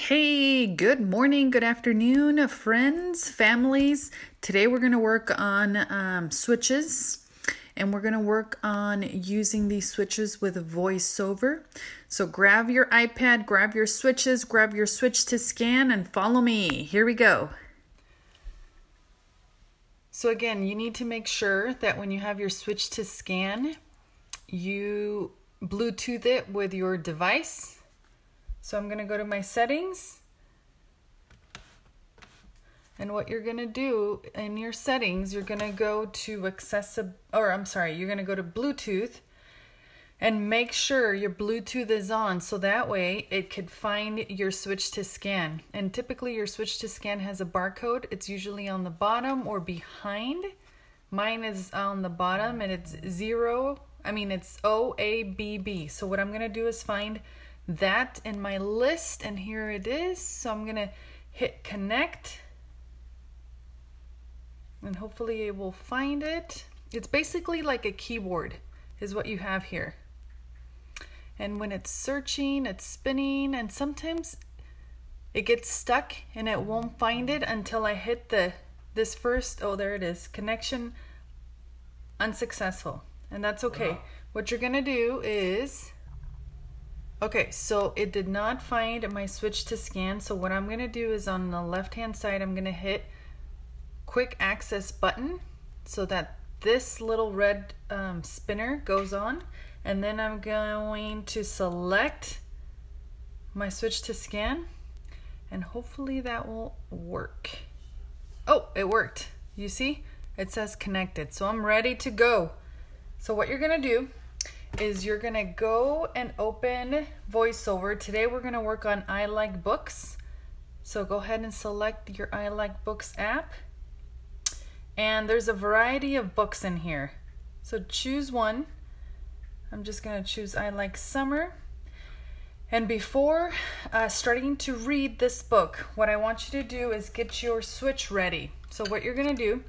Hey, good morning, good afternoon, friends, families. Today we're going to work on switches, and we're going to work on using these switches with VoiceOver. So grab your iPad, grab your switches, grab your switch to scan, and follow me. Here we go. So again, you need to make sure that when you have your switch to scan, you Bluetooth it with your device. So I'm going to go to my settings, and what you're going to do in your settings, you're going to go to you're going to go to Bluetooth and make sure your Bluetooth is on, so that way it could find your switch to scan. And typically your switch to scan has a barcode. It's usually on the bottom or behind. Mine is on the bottom, and it's it's OABB. So what I'm going to do is find that in my list, and here it is. So I'm gonna hit connect, and hopefully it will find it. It's basically like a keyboard is what you have here, and when it's searching, it's spinning, and sometimes it gets stuck and it won't find it until I hit this first. Oh, there it is, connection unsuccessful, and that's okay. What you're gonna do is, okay, so it did not find my switch to scan. So what I'm going to do is on the left hand side, I'm going to hit quick access button so that this little red spinner goes on. And then I'm going to select my switch to scan, and hopefully that will work. Oh, it worked. You see, it says connected. So I'm ready to go. So what you're going to do is you're gonna go and open VoiceOver. Today we're gonna work on iLikeBooks. So go ahead and select your iLikeBooks app. And there's a variety of books in here. So choose one. I'm just gonna choose iLikeSummer. And before starting to read this book, what I want you to do is get your switch ready. So what you're gonna do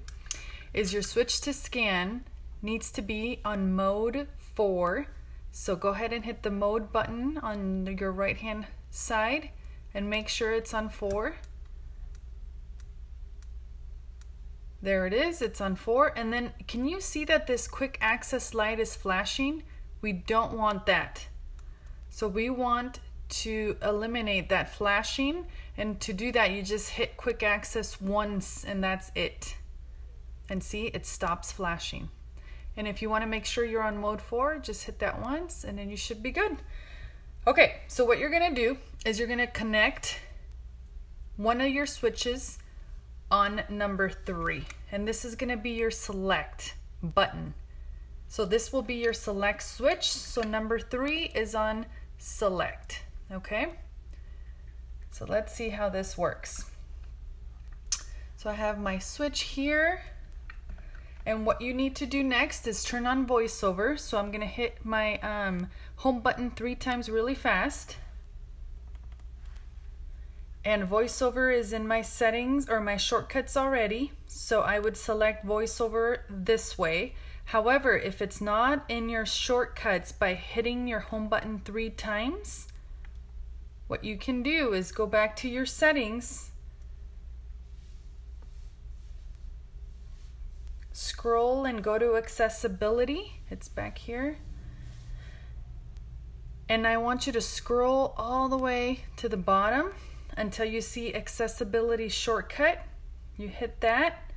is your switch to scan needs to be on mode 4. So go ahead and hit the mode button on your right hand side and make sure it's on 4. There it is, it's on 4. And then can you see that this quick access light is flashing? We don't want that. So we want to eliminate that flashing, and to do that you just hit quick access once, and that's it. And see, it stops flashing. And if you want to make sure you're on mode 4, just hit that once, and then you should be good. Okay, so what you're going to do is you're going to connect one of your switches on number 3. And this is going to be your select button. So this will be your select switch. So number 3 is on select. Okay? So let's see how this works. So I have my switch here. And what you need to do next is turn on VoiceOver. So I'm going to hit my home button 3 times really fast. And VoiceOver is in my settings or my shortcuts already. So I would select VoiceOver this way. However, if it's not in your shortcuts by hitting your home button 3 times, what you can do is go back to your settings, scroll and go to accessibility. It's back here. And I want you to scroll all the way to the bottom until you see accessibility shortcut. You hit that,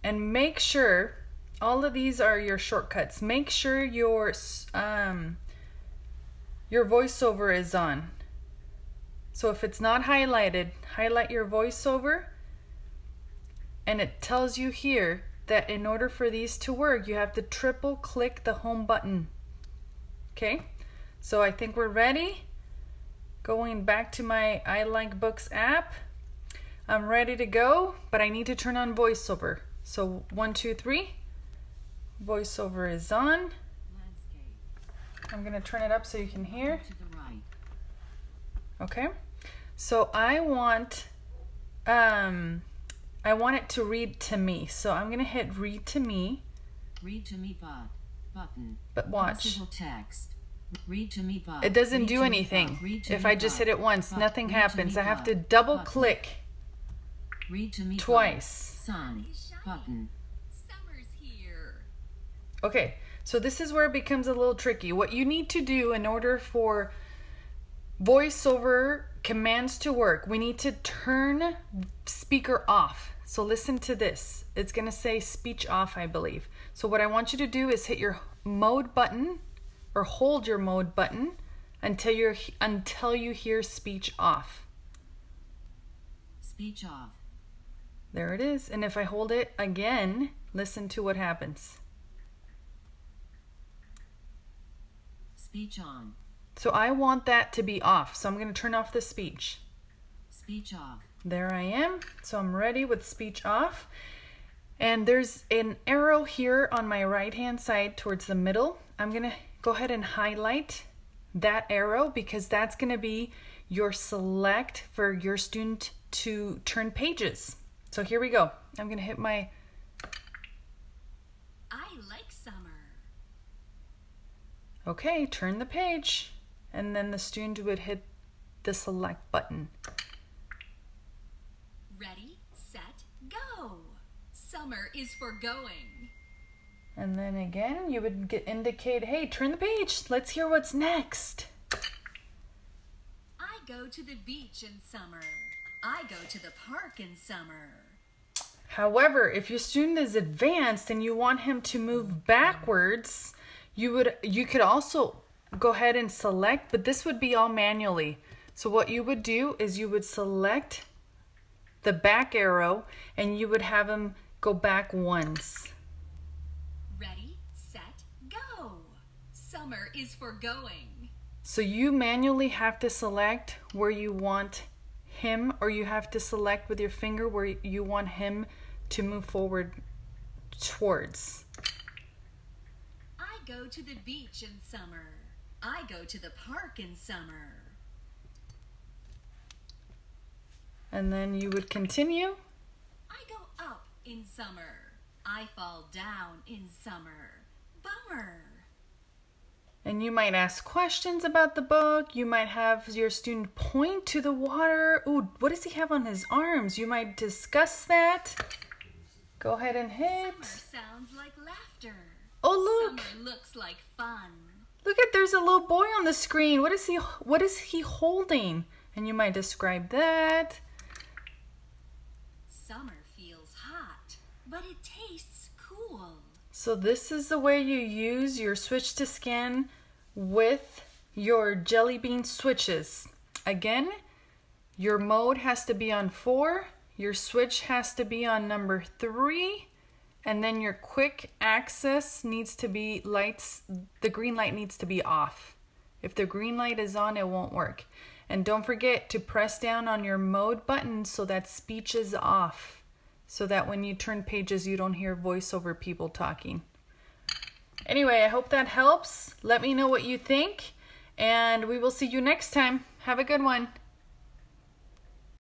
and make sure all of these are your shortcuts. Make sure your VoiceOver is on. So if it's not highlighted, highlight your VoiceOver, and it tells you here that in order for these to work, you have to triple click the home button. Okay, so I think we're ready. Going back to my iLikeBooks app. I'm ready to go, but I need to turn on VoiceOver. So 1, 2, 3. VoiceOver is on. I'm gonna turn it up so you can hear. Okay, so I want it to read to me. So I'm going to hit read to me. Read to me button. But watch. Possible text. Read to me, Bob. It doesn't do anything. If I just hit it once, nothing happens. I have to double click twice. Sun button. Summer's here. Okay, so this is where it becomes a little tricky. What you need to do in order for voiceover commands to work, we need to turn speaker off. So listen to this. It's going to say speech off, I believe. So what I want you to do is hit your mode button or hold your mode button until you hear speech off. Speech off. There it is. And if I hold it again, listen to what happens. Speech on. So I want that to be off. So I'm going to turn off the speech. Speech off. There I am. So I'm ready with speech off. And there's an arrow here on my right hand side towards the middle. I'm going to go ahead and highlight that arrow because that's going to be your select for your student to turn pages. So here we go. I'm going to hit my... I like summer. Okay, turn the page. And then the student would hit the select button. Ready, set, go. Summer is for going. And then again, you would indicate, hey, turn the page. Let's hear what's next. I go to the beach in summer. I go to the park in summer. However, if your student is advanced and you want him to move backwards, you could also go ahead and select, but this would be all manually. So what you would do is you would select the back arrow and you would have him go back once. Ready, set, go. Summer is for going. So you manually have to select where you want him, or you have to select with your finger where you want him to move forward towards. I go to the beach in summer. I go to the park in summer. And then you would continue. I go up in summer. I fall down in summer. Bummer. And you might ask questions about the book. You might have your student point to the water. Ooh, what does he have on his arms? You might discuss that. Go ahead and hit. Summer sounds like laughter. Oh, look. Summer looks like fun. Look at, there's a little boy on the screen. What is he holding? And you might describe that. Summer feels hot, but it tastes cool. So this is the way you use your switch to scan with your Jelly Bean switches. Again, your mode has to be on 4, your switch has to be on number 3, and then your quick access needs to be the green light needs to be off. If the green light is on, it won't work. And don't forget to press down on your mode button so that speech is off, so that when you turn pages, you don't hear voiceover people talking. Anyway, I hope that helps. Let me know what you think, and we will see you next time. Have a good one.